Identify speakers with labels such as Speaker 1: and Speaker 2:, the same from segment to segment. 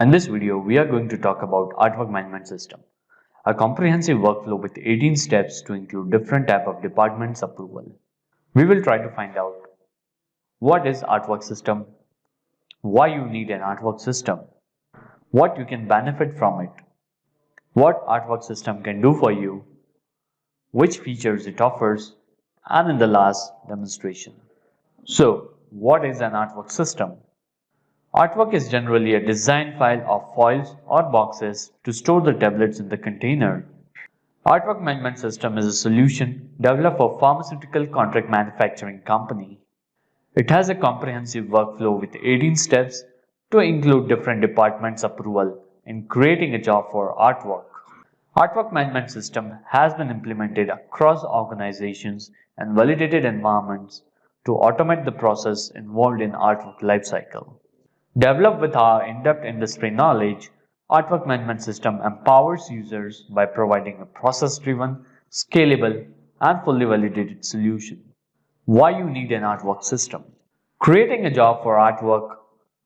Speaker 1: In this video, we are going to talk about artwork management system, a comprehensive workflow with 18 steps to include different type of departments approval. We will try to find out what is artwork system, why you need an artwork system, what you can benefit from it, what artwork system can do for you, which features it offers, and in the last demonstration. So, what is an artwork system? Artwork is generally a design file of files or boxes to store the tablets in the container. Artwork management system is a solution developed for pharmaceutical contract manufacturing company. It has a comprehensive workflow with 18 steps to include different departments' approval in creating a job for artwork. Artwork management system has been implemented across organizations and validated environments to automate the process involved in artwork lifecycle. Developed with our in-depth industry knowledge, artwork management system empowers users by providing a process-driven, scalable, and fully validated solution. Why you need an artwork system? Creating a job for artwork,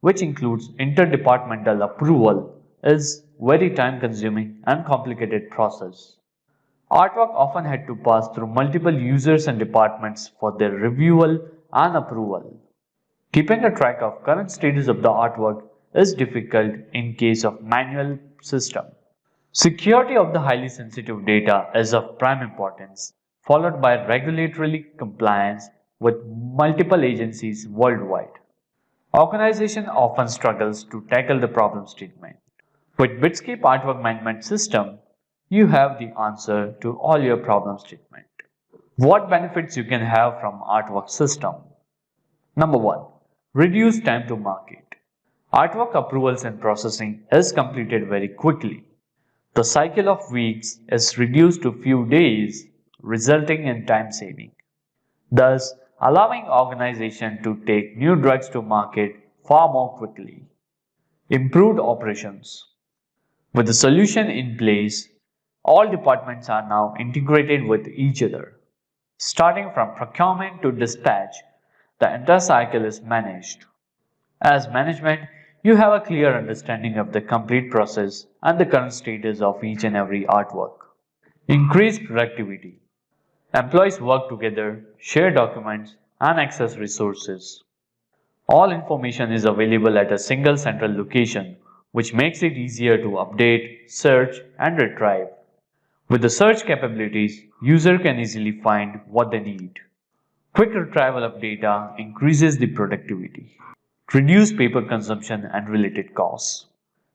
Speaker 1: which includes interdepartmental approval, is very time-consuming and complicated process. Artwork often had to pass through multiple users and departments for their review and approval. Keeping a track of current status of the artwork is difficult in case of manual system. Security of the highly sensitive data is of prime importance, followed by regulatory compliance with multiple agencies worldwide. Organization often struggles to tackle the problem statement. With Bitscape Artwork Management System, you have the answer to all your problem statement. What benefits you can have from artwork system? Number 1. Reduce time to market. Artwork approvals and processing is completed very quickly. The cycle of weeks is reduced to few days, resulting in time saving, thus allowing organization to take new drugs to market far more quickly. Improved operations. With the solution in place, all departments are now integrated with each other. Starting from procurement to dispatch, the entire cycle is managed. As management, you have a clear understanding of the complete process and the current status of each and every artwork. Increased productivity. Employees work together, share documents, and access resources. All information is available at a single central location, which makes it easier to update, search, and retrieve. With the search capabilities, user can easily find what they need. Quick retrieval of data increases the productivity. Reduce paper consumption and related costs.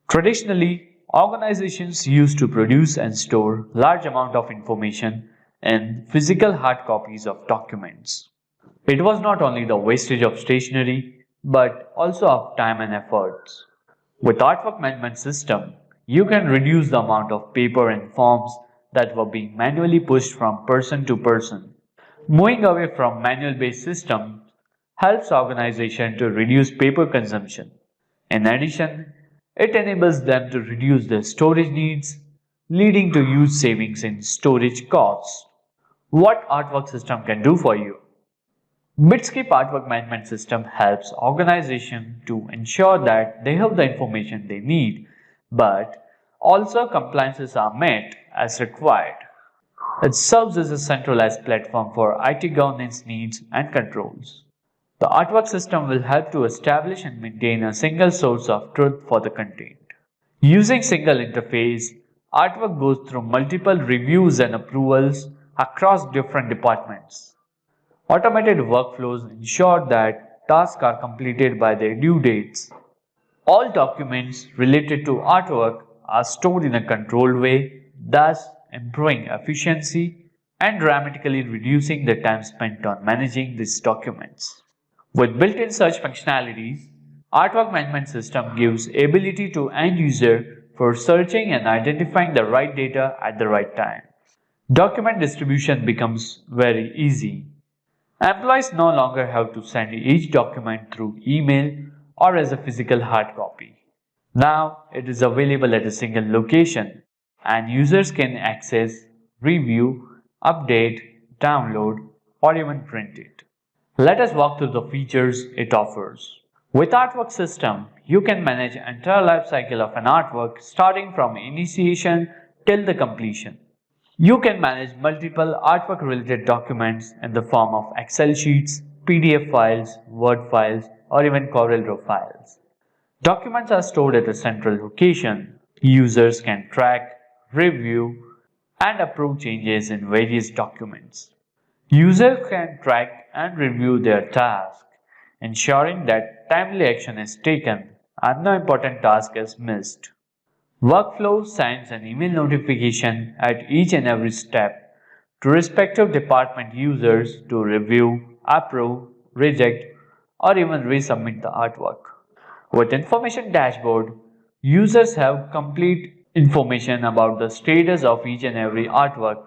Speaker 1: Traditionally, organizations used to produce and store large amount of information in physical hard copies of documents. It was not only the wastage of stationery, but also of time and efforts. With Artwork Management System, you can reduce the amount of paper and forms that were being manually pushed from person to person. Moving away from manual-based systems helps organizations to reduce paper consumption. In addition, it enables them to reduce their storage needs, leading to huge savings in storage costs. What Artwork System can do for you? Bitscape Artwork Management System helps organizations to ensure that they have the information they need, but also compliances are met as required. It serves as a centralized platform for IT governance needs and controls. The artwork system will help to establish and maintain a single source of truth for the content. Using single interface, artwork goes through multiple reviews and approvals across different departments. Automated workflows ensure that tasks are completed by their due dates. All documents related to artwork are stored in a controlled way, thus improving efficiency and dramatically reducing the time spent on managing these documents. With built-in search functionalities, Artwork Management System gives ability to end user for searching and identifying the right data at the right time. Document distribution becomes very easy. Employees no longer have to send each document through email or as a physical hard copy. Now it is available at a single location and users can access, review, update, download, or even print it. Let us walk through the features it offers. With Artwork system, you can manage the entire life cycle of an artwork starting from initiation till the completion. You can manage multiple artwork related documents in the form of Excel sheets, PDF files, Word files, or even CorelDRAW files. Documents are stored at a central location. Users can track, review, and approve changes in various documents. Users can track and review their tasks, ensuring that timely action is taken and no important task is missed. Workflow sends an email notification at each and every step to respective department users to review, approve, reject, or even resubmit the artwork. With Information Dashboard, users have complete information about the status of each and every artwork.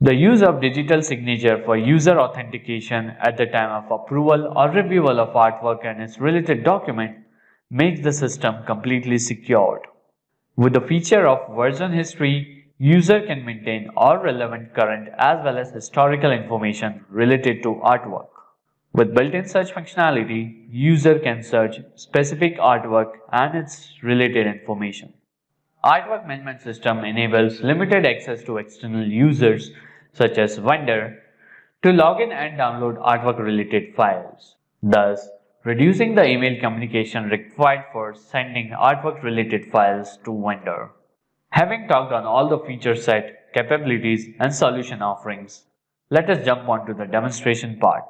Speaker 1: The use of digital signature for user authentication at the time of approval or reviewal of artwork and its related document makes the system completely secured. With the feature of version history, user can maintain all relevant current as well as historical information related to artwork. With built-in search functionality, user can search specific artwork and its related information. Artwork management system enables limited access to external users such as vendor to log in and download artwork related files, thus reducing the email communication required for sending artwork related files to vendor. Having talked on all the feature set, capabilities and solution offerings, let us jump on to the demonstration part.